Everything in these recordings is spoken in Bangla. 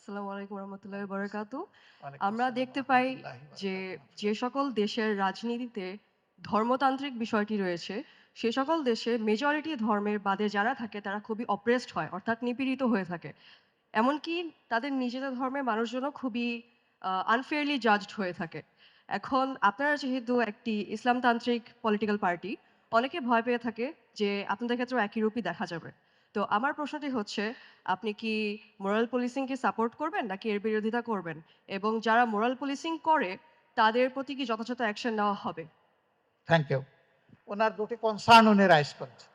আসসালামু আলাইকুম রহমতুল্লাহি বারাকাতু। ওয়ালাইকুম আমরা আসসালাম দেখতে পাই রহমতুল্লাহি যে, বারাকাতুহু। যে সকল দেশের রাজনীতিতে ধর্মতান্ত্রিক বিষয়টি রয়েছে, সে সকল দেশে মেজরিটি ধর্মের বাদে যারা থাকে তারা খুবই অপ্রেসড হয়, অর্থাৎ নিপীড়িত হয়ে থাকে। এমনকি তাদের নিজেদের ধর্মের মানুষজনও খুবই আনফেয়ারলি জাজড হয়ে থাকে। এখন আপনারা যেহেতু একটি ইসলামতান্ত্রিক পলিটিক্যাল পার্টি, অনেকে ভয় পেয়ে থাকে যে আপনাদের ক্ষেত্রেও একই রূপই দেখা যাবে। তো আমার প্রশ্নটি হচ্ছে, আপনি কি মোরাল পুলিশিং কে সাপোর্ট করবেন নাকি এর বিরোধিতা করবেন? এবং যারা মোরাল পুলিশিং করে তাদের প্রতি কি যথাযথ অ্যাকশন নেওয়া হবে? Thank you. ওনার দুটি কনসার্ন উনি রাইজ করেছেন।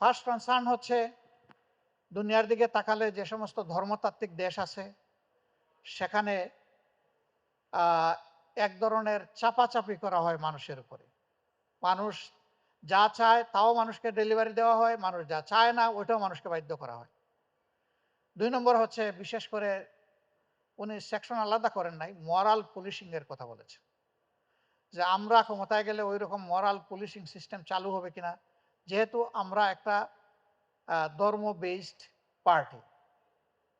ফার্স্ট কনসার্ন হচ্ছে দুনিয়ার দিকে তাকালে যে সমস্ত ধর্মতাত্ত্বিক দেশ আছে সেখানে আহ, এক ধরনের চাপাচাপি করা হয় মানুষের উপরে। মানুষ যা চায় তাও মানুষকে ডেলিভারি দেওয়া হয়, মানুষ যা চায় না ওইটাও মানুষকে বাধ্য করা হয়। 2 নম্বর হচ্ছে, বিশেষ করে উনি সেকশন আলাদা করেন নাই, মরাল পুলিশিং এর কথা বলেছেন যে আমরা ক্ষমতায় গেলে ওই রকম মরাল পুলিশিং সিস্টেম চালু হবে কিনা, যেহেতু আমরা একটা ধর্ম based party.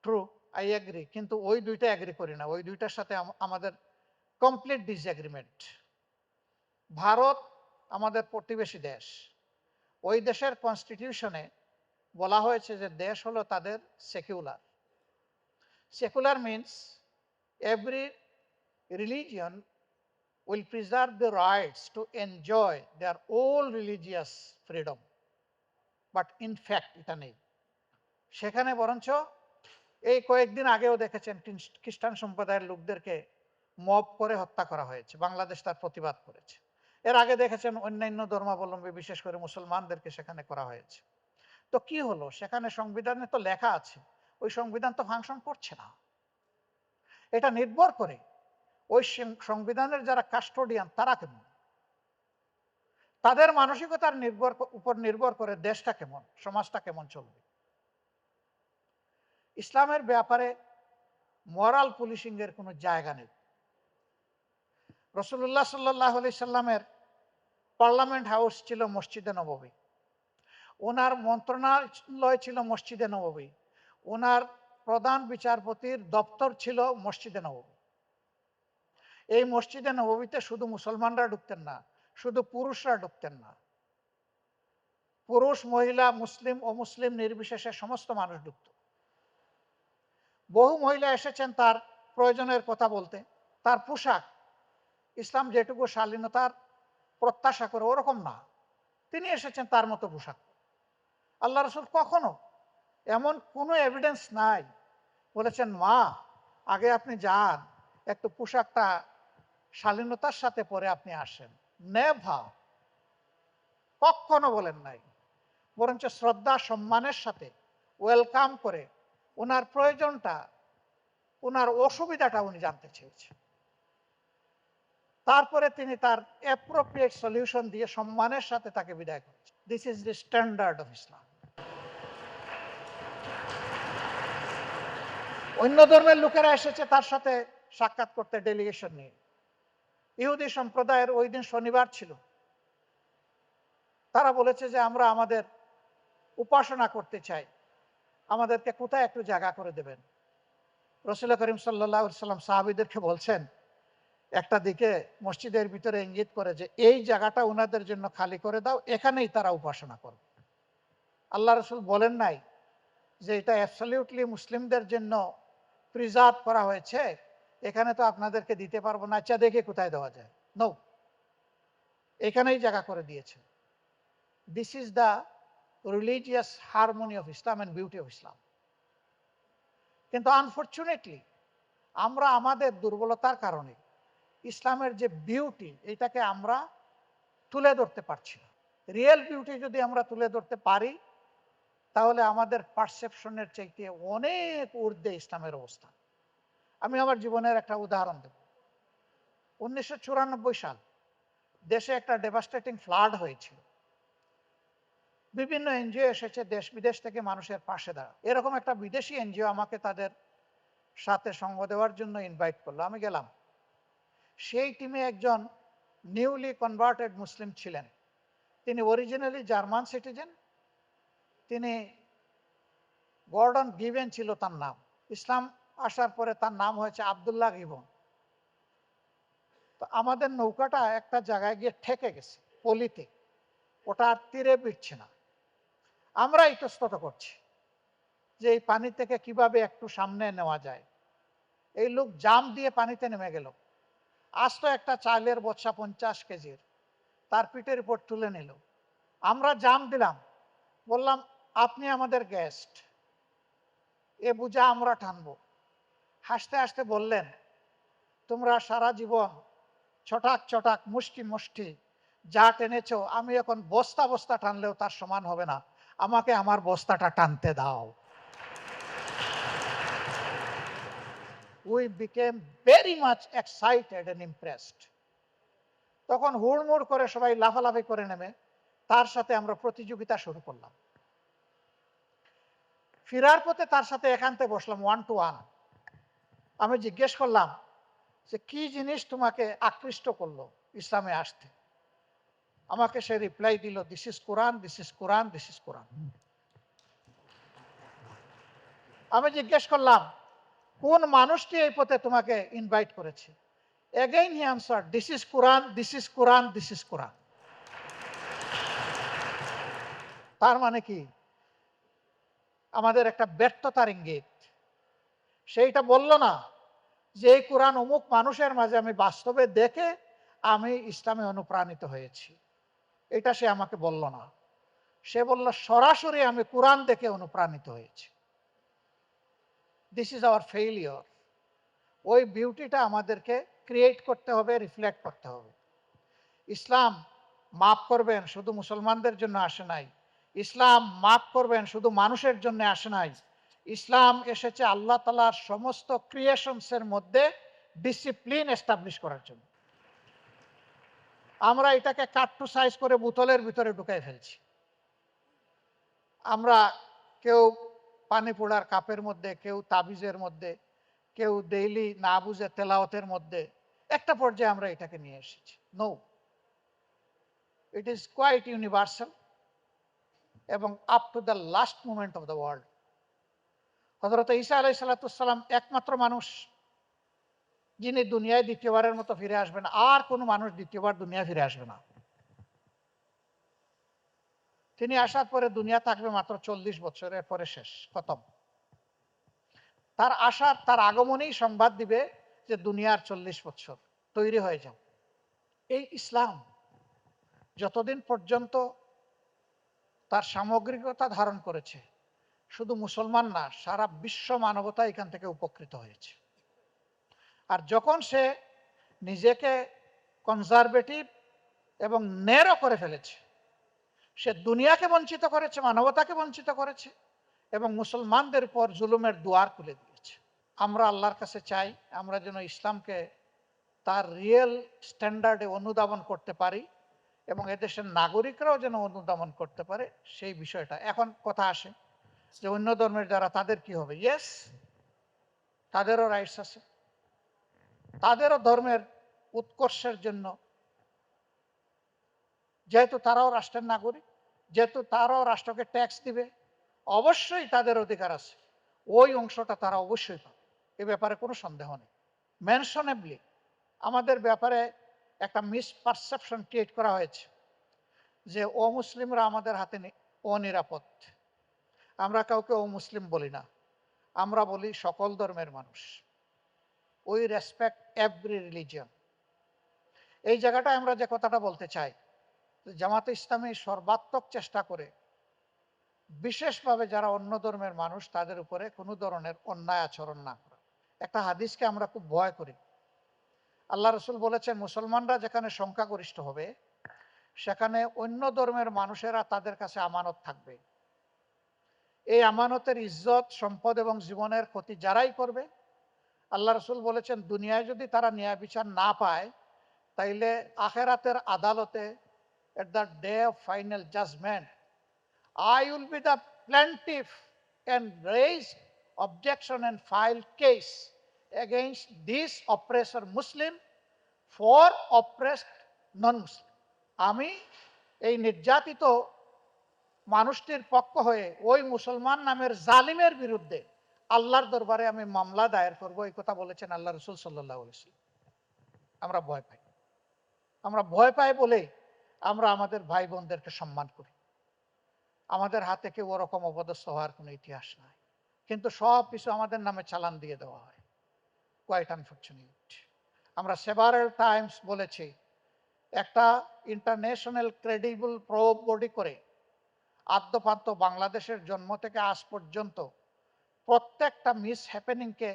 True, I agree, কিন্তু ওই দুইটা এগ্রি করি না, ওই দুইটার সাথে আমাদের কমপ্লিট ডিসএগ্রিমেন্ট। ভারত আমাদের প্রতিবেশী দেশ, ওই দেশের কনস্টিটিউশনে বলা হয়েছে যে দেশ হলো তাদের secular. Secular means every religion will preserve the rights to enjoy their own religious freedom. But in fact এটা নেই সেখানে। বরঞ্চ এই কয়েকদিন আগেও দেখেছেন খ্রিস্টান সম্প্রদায়ের লোকদেরকে মব করে হত্যা করা হয়েছে, বাংলাদেশ তার প্রতিবাদ করেছে। এর আগে দেখেছেন অন্যান্য ধর্মাবলম্বী বিশেষ করে মুসলমানদেরকে সেখানে করা হয়েছে। তো কি হলো, সেখানে সংবিধানে তো লেখা আছে, ওই সংবিধান তো ফাংশন করছে না। এটা নির্ভর করে ওই সংবিধানের যারা কাস্টোডিয়ান তারা কেমন, তাদের মানসিকতার উপর নির্ভর করে দেশটা কেমন, সমাজটা কেমন চলবে। ইসলামের ব্যাপারে মরাল পুলিশিং এর কোনো জায়গা নেই। রসুল্লাহ সাল্লাহ আলি সাল্লামের পার্লামেন্ট হাউস ছিল মসজিদে নববী, ওনার মন্ত্রণালয় ছিল মসজিদে নববী, ওনার প্রধান বিচারপতির দপ্তর ছিল মসজিদে নববী। এই মসজিদে নববীতে শুধু মুসলমানরা ঢুকতেন না, শুধু পুরুষরা ঢুকতেন না, পুরুষ মহিলা মুসলিম ও মুসলিম নির্বিশেষে সমস্ত মানুষ ঢুকত। বহু মহিলা এসেছেন তার প্রয়োজনের কথা বলতে। তার পোশাক ইসলাম যেটুকু শালীনতার প্রত্যাশা করে ওরকম না, তিনি এসেছেন তার মতো পোশাক। আল্লাহ রসুল কখনো এমন কোনো এভিডেন্স নাই বলেছেন মা আগে আপনি যান, একটু পোশাকটা শালীনতার সাথে পরে আপনি আসেন। নেভা, কখনো বলেন নাই। বরঞ্চ শ্রদ্ধা সম্মানের সাথে ওয়েলকাম করে ওনার প্রয়োজনটা, ওনার অসুবিধাটা উনি জানতে চেয়েছেন। তারপরে তিনি তার অ্যাপ্রোপ্রিয়েট সলিউশন দিয়ে সম্মানের সাথে তাকে বিদায় করেছেন। This is the standard of Islam. অন্য ধর্মের লোকেরা এসেছে তার সাথে সাক্ষাৎ করতে ডেলিগেশন নিয়ে। ইহুদি সম্প্রদায়ের ওই দিন শনিবার ছিল, তারা বলেছে যে আমরা আমাদের উপাসনা করতে চাই, আমাদেরকে কোথায় একটু জায়গা করে দেবেন। রসুল করিম সাল্লাল্লাহু আলাইহি সাল্লাম সাহাবীদেরকে বলছেন, একটা দিকে মসজিদের ভিতরে ইঙ্গিত করে যে এই জায়গাটা ওনাদের জন্য খালি করে দাও, এখানেই তারা উপাসনা করবে। আল্লাহ রসুল বলেন নাই যে এটা অ্যাবসলিউটলি মুসলিমদের জন্য প্রিজার্ভ করা হয়েছে, এখানে তো আপনাদেরকে দিতে পারবো না, আচ্ছা দেখে কোথায় দেওয়া যায়। নো, এখানেই জায়গা করে দিয়েছে। This is the religious harmony of Islam and beauty of Islam. কিন্তু আনফর্চুনেটলি আমরা আমাদের দুর্বলতার কারণে ইসলামের যে বিউটি এটাকে আমরা তুলে ধরতে পারছি না। রিয়েল বিউটি যদি আমরা তুলে ধরতে পারি তাহলে আমাদের পারসেপশনের চাইতে অনেক ঊর্ধ্বে ইসলামের অবস্থা। আমি আমার জীবনের একটা উদাহরণ দেব। 1994 সাল দেশে একটা ডেভাস্টেটিং ফ্লাড হয়েছিল। বিভিন্ন এনজিও এসেছে দেশ বিদেশ থেকে মানুষের পাশে দাঁড়া। এরকম একটা বিদেশি এনজিও আমাকে তাদের সাথে সঙ্গ দেওয়ার জন্য ইনভাইট করলো, আমি গেলাম। সেই টিমে একজন নিউলি কনভার্টেড মুসলিম ছিলেন, তিনি অরিজিনালি জার্মান সিটিজেন, তিনি গর্ডন গিভেন ছিল তার নাম। ইসলাম আসার পরে তার নাম হয়েছে আব্দুল্লাহ ইবন। তো আমাদের নৌকাটা একটা জায়গায় গিয়ে ঠেকে গেছে পলিতে, ওটা আর তীরে বিটছে না। আমরা ইতস্তত করছি যে এই পানি থেকে কিভাবে একটু সামনে নেওয়া যায়। এই লোক জাম দিয়ে পানিতে নেমে গেল, আস্ত একটা চালের বচ্চা 50 কেজির তার পিঠের উপর তুলে নিল। আমরা জাম দিলাম, বললাম আপনি আমাদের গেস্ট, এ বোঝা আমরা টানবো। হাসতে হাসতে বললেন, তোমরা সারা জীবন ছটাক ছটাক মুষ্টি মুষ্টি যা টেনেছো, আমি এখন বস্তা বস্তা টানলেও তার সমান হবে না, আমাকে আমার বস্তাটা টানতে দাও। We became very much excited and impressed. তখন হুড়মুড় করে সবাই লাফালাফি করে নেমে তার সাথে আমরা প্রতিযোগিতা শুরু করলাম। ফেরার পথে তার সাথে একান্তে বসলাম, 1 to 1। আমি জিজ্ঞেস করলাম যে কি জিনিস তোমাকে আকৃষ্ট করলো ইসলামে আসতে। আমাকে সে রিপ্লাই দিল, this is Quran, this is Quran, this is কোরআন। আমি জিজ্ঞেস করলাম কোন মানুষটি এই পথে তোমাকে ইনভাইট করেছে। Again he answer, this is Quran, this is Quran, this is কোরআন। তার মানে কি, আমাদের একটা ব্যর্থতার ইঙ্গিত। সেইটা বলল না যে এই কোরআন অমুক মানুষের মাঝে আমি বাস্তবে দেখে আমি ইসলামে অনুপ্রাণিত হয়েছি, এটা সে আমাকে বলল না। সে বলল সরাসরি আমি কোরআন দেখে অনুপ্রাণিত হয়েছি। This is our failure. ওই বিউটিটা আমাদেরকে ক্রিয়েট করতে হবে, রিফ্লেক্ট করতে হবে। ইসলাম, মাফ করবেন, শুধু মুসলমানদের জন্য আসে নাই। ইসলাম, মাফ করবেন, শুধু মানুষের জন্য আসে নাই। ইসলাম এসেছে আল্লাহ তাআলার সমস্ত ক্রিয়েশনসের মধ্যে ডিসিপ্লিন এস্টাবলিশ করার জন্য। আমরা এটাকে কাট টু সাইজ করে বোতলের ভিতরে ঢুকাই ফেলছি। আমরা কেউ পানি পোড়ার কাপের মধ্যে, কেউ তাবিজের মধ্যে, কেউ ডেইলি না বুঝে তেলাওয়াতের মধ্যে, একটা পর্যায়ে আমরা এটাকে নিয়ে এসেছি। No, it is quite universal এবং up to the last moment of the world. হযরত ঈসা আলাইহিস সালাম একমাত্র মানুষ যিনি দুনিয়ায় দ্বিতীয়বারের মতো ফিরে আসবেন। আর কোনো মানুষ দ্বিতীয়বার দুনিয়ায় ফিরে আসবে না। তিনি আসার পরে দুনিয়া থাকবে মাত্র 40 বছরের পরে শেষ, খতম। তার আসার, তার আগমনেই সংবাদ দিবে যে দুনিয়ার 40 বছর তৈরি হয়ে যাও। এই ইসলাম যতদিন পর্যন্ত তার সামগ্রিকতা ধারণ করেছে, শুধু মুসলমান না, সারা বিশ্ব মানবতা এখান থেকে উপকৃত হয়েছে। আর যখন সে নিজেকে কনজারভেটিভ এবং ন্যারো করে ফেলেছে, সে দুনিয়াকে বঞ্চিত করেছে, মানবতাকে বঞ্চিত করেছে এবং মুসলমানদের উপর জুলুমের দুয়ার খুলে দিয়েছে। আমরা আল্লাহর কাছে চাই আমরা যেন ইসলামকে তার রিয়েল স্ট্যান্ডার্ডে অনুধাবন করতে পারি এবং এদেশের নাগরিকরাও যেন অনুধাবন করতে পারে সেই বিষয়টা। এখন কথা আসে যে অন্য ধর্মের যারা, তাদের কি হবে? ইয়েস, তাদেরও রাইটস আছে, তাদেরও ধর্মের উৎকর্ষের জন্য, যেহেতু তারাও রাষ্ট্রের নাগরিক, যেহেতু তারাও রাষ্ট্রকে ট্যাক্স দিবে, অবশ্যই তাদের অধিকার আছে, ওই অংশটা তারা অবশ্যই পাবে, এ ব্যাপারে কোনো সন্দেহ নেই। মেনশনেবলি আমাদের ব্যাপারে একটা মিসপারসেপশন ক্রিয়েট করা হয়েছে যে অমুসলিমরা আমাদের হাতে অনিরাপদ। আমরা কাউকে অমুসলিম বলি না, আমরা বলি সকল ধর্মের মানুষ। We respect every religion. এই জায়গাটায় আমরা যে কথাটা বলতে চাই, জামাতে ইসলামী সর্বাত্মক চেষ্টা করে বিশেষভাবে যারা অন্য ধর্মের মানুষ তাদের উপরে কোনো ধরনের অন্যায় আচরণ না করা। একটা হাদিসকে আমরা খুব ভয় করি। আল্লাহ রসুল বলেছেন, মুসলমানরা যেখানে সংখ্যাগরিষ্ঠ হবে সেখানে অন্য ধর্মের মানুষেরা তাদের কাছে আমানত থাকবে। এই আমানতের ইজ্জত, সম্পদ এবং জীবনের ক্ষতি যারাই করবে, আল্লাহ রসুল বলেছেন দুনিয়ায় যদি তারা ন্যায় বিচার না পায়, তাইলে আখেরাতের আদালতে, at the day of final judgment, I will be the plaintiff and raise objection and file case against this oppressor Muslim for oppressed non-Muslim. আমি এই নির্যাতিত মানুষটির পক্ষ হয়ে ওই মুসলমান নামের জালিমের বিরুদ্ধে আল্লাহর দরবারে আমি মামলা দায়ের করব, এই কথা বলেছেন আল্লাহ রসুল সাল্লাল্লাহু আলাইহি ওয়াসাল্লাম। আমরা ভয় পাই। আমরা ভয় পাই বলেই আমরা আমাদের ভাই বোনদেরকে সম্মান করি। আমাদের হাতে কেউ ওরকম অপদস্থ হওয়ার কোনো ইতিহাস নাই, কিন্তু সব কিছু আমাদের নামে চালান দিয়ে দেওয়া হয়। Quite unfortunate. আমরা সেভারাল টাইমস বলেছি, একটা ইন্টারন্যাশনাল ক্রেডিবল প্রোব বডি করে আদ্যপান্ত বাংলাদেশের জন্ম থেকে আজ পর্যন্ত প্রত্যেকটা মিস হ্যাপেনিংকে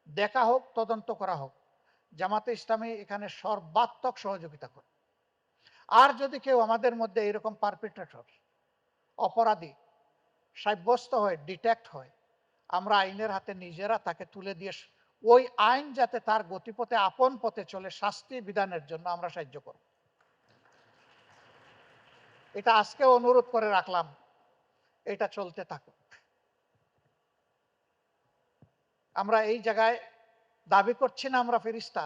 দেখা হোক, তদন্ত করা হোক। জামাতে ইসলামী এখানে সর্বাত্মক সহযোগিতা করে। আর যদি কেউ আমাদের মধ্যে এরকম পারপিট্রেটর, অপরাধী সাব্যস্ত হয়, ডিটেক্ট হয়, আমরা আইনের হাতে নিজেরা তাকে তুলে দিয়ে ওই আইন যাতে তার গতিপথে আপন পথে চলে, শাস্তি বিধানের জন্য আমরা সাহায্য করব। এটা আজকে অনুরোধ করে রাখলাম, এটা চলতে থাকুক। আমরা এই জায়গায় দাবি করছি না আমরা ফেরেশতা,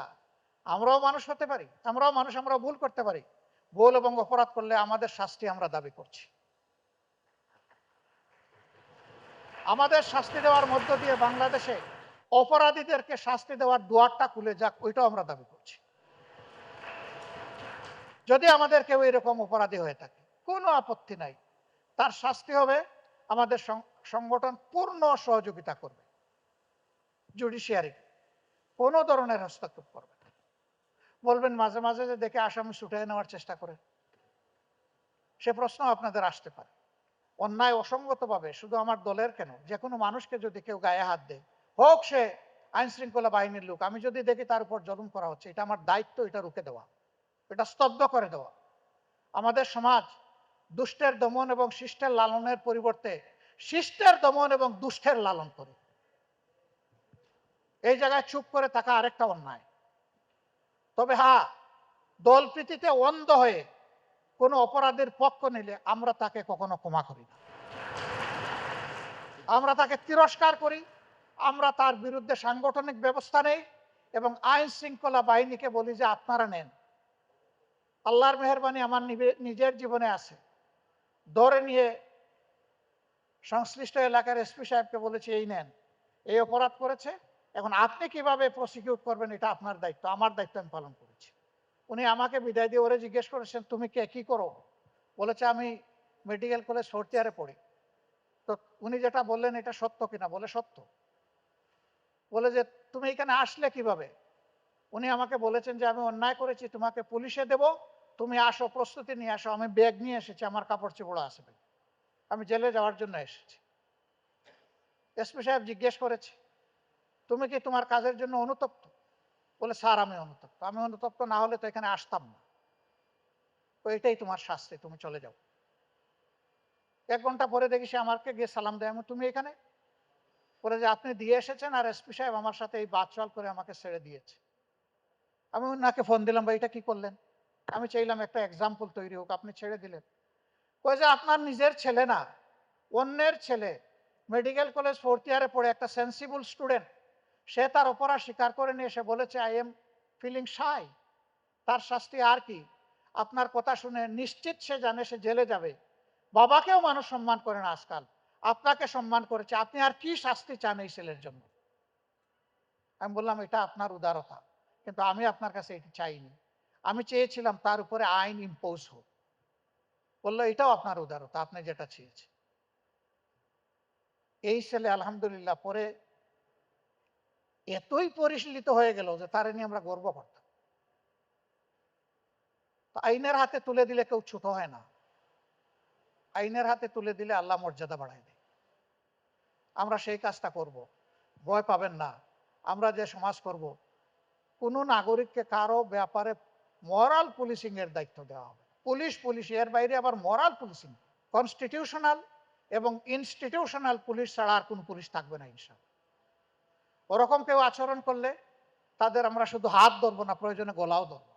আমরাও মানুষ হতে পারি, আমরাও মানুষ, আমরাও ভুল করতে পারি। ভুল এবং অপরাধ করলে আমাদের শাস্তি আমরা দাবি করছি। আমাদের শাস্তি দেওয়ার মধ্য দিয়ে বাংলাদেশে অপরাধীদেরকে শাস্তি দেওয়ার দুয়ারটা খুলে যাক, ওইটাও আমরা দাবি করছি। যদি আমাদের কেউ এরকম অপরাধী হয়ে থাকে, কোনো আপত্তি নাই, তার শাস্তি হবে, আমাদের সংগঠন পূর্ণ সহযোগিতা করবে। জুডিশিয়ারি কোনো ধরনের হস্তক্ষেপ করবে না। বলবেন মাঝে মাঝে যে দেখে আসামি ছুটে নেওয়ার চেষ্টা করে, সে প্রশ্ন আপনাদের আসতে পারে। অন্যায় অসঙ্গতভাবে শুধু আমার দলের কেন, যে কোনো মানুষকে যদি কেউ গায়ে হাত দেয়, হোক সে আইন শৃঙ্খলা বাহিনীর লোক, আমি যদি দেখি তার উপর জুলুম করা হচ্ছে, এটা আমার দায়িত্ব এটা রুখে দেওয়া, এটা স্তব্ধ করে দেওয়া। আমাদের সমাজ দুষ্টের দমন এবং শিষ্টের লালনের পরিবর্তে শিষ্টের দমন এবং দুষ্টের লালন করে। এই জায়গায় চুপ করে থাকা আরেকটা অন্যায়। তবে হ্যাঁ, দলপ্রীতিতে অন্ধ হয়ে কোনো অপরাধের পক্ষ নিলে আমরা তাকে কখনো ক্ষমা করি না, আমরা তাকে তিরস্কার করি, আমরা তার বিরুদ্ধে সাংগঠনিক ব্যবস্থা নেই এবং আইন শৃঙ্খলা বাহিনীকে বলি যে আপনারা নেন। আল্লাহর মেহেরবানি আমার নিজের জীবনে আছে, ধরে নিয়ে সংশ্লিষ্ট এলাকার এসপি সাহেবকে বলেছি এই নেন, এই অপরাধ করেছে, এখন আপনি কিভাবে প্রসিকিউট করবেন এটা আপনার দায়িত্ব, আমার দায়িত্ব আমি পালন করেছি। উনি আমাকে বিদায় দিয়ে ওরে জিজ্ঞেস করেছেন তুমি কে, কি করো? বলেছে আমি মেডিকেল কলেজ ফোর্থ ইয়ারে পড়ি। তো উনি যেটা বললেন এটা সত্য কিনা? বলে সত্য। বলে যে তুমি এখানে আসলে কিভাবে? উনি আমাকে বলেছেন যে আমি অন্যায় করেছি, তোমাকে পুলিশে দেব, তুমি আসো, প্রস্তুতি নিয়ে আসো। আমি ব্যাগ নিয়ে এসেছি, আমার কাপড় চোপড় আছে, আমি জেলে যাওয়ার জন্য এসেছি। এসপি সাহেব জিজ্ঞেস করেছে তুমি কি তোমার কাজের জন্য অনুতপ্ত? বলে স্যার আমি অনুতপ্ত। আমি অনুতপ্ত না হলে তো এখানে আসতাম না। তো এটাই তোমার শাস্তি, তুমি চলে যাও। 1 ঘন্টা পরে দেখি সে আমাকে গিয়ে সালাম দেয়, আমি তুমি এখানে? বলে যে আপনি দিয়ে এসেছেন আর এসপি সাহেব আমার সাথে এই বাদচাল করে আমাকে ছেড়ে দিয়েছে। আমি ওনাকে ফোন দিলাম, ভাই এটা কি করলেন? আমি চাইলাম একটা এক্সাম্পল তৈরি হোক, আপনি ছেড়ে দিলেন। কয়ে যে আপনার নিজের ছেলে না, অন্যের ছেলে, মেডিকেল কলেজ ফোর্থ ইয়ারে পড়ে, একটা সেন্সিবল স্টুডেন্ট, সে তার অপরাধ স্বীকার করে নিয়ে এসে বলেছে আই এম ফিলিং শাই, তার শাস্তি আর কি? আপনার কথা শুনে নিশ্চিত সে জানে সে জেলে যাবে। বাবাকেও মানুষ সম্মান করে না আজকাল, আপনাকে সম্মান করেছে, আপনি আর কি শাস্তি চান এই ছেলের জন্য? আমি বললাম এটা আপনার উদারতা, কিন্তু আমি আপনার কাছে এটি চাইনি, আমি চেয়েছিলাম তার উপরে আইন ইম্পোজ হোক। বললো এটাও আপনার উদারতা, আপনি যেটা চেয়েছেন। এই ছেলে আলহামদুলিল্লাহ পরে এতই পরিশীলিত হয়ে গেল যে তারে নিয়ে আমরা গর্ব করতাম। তো আইনের হাতে তুলে দিলে কেউ ছোট হয় না, আইনের হাতে তুলে দিলে আল্লাহ মর্যাদা বাড়ায় দেয়। আমরা সেই কাজটা করব, ভয় পাবেন না। আমরা যে সমাজ করব, কোনো নাগরিককে কারো ব্যাপারে মরাল পুলিশিং এর দায়িত্ব দেওয়া হবে। পুলিশ পুলিশ, এর বাইরে আবার মরাল পুলিশিং, কনস্টিটিউশনাল এবং ইনস্টিটিউশনাল পুলিশ ছাড়া আর কোন পুলিশ থাকবে না ইনশাআল্লাহ। ওরকম কেউ আচরণ করলে তাদের আমরা শুধু হাত ধরবো না, প্রয়োজনে গলাও ধরবো।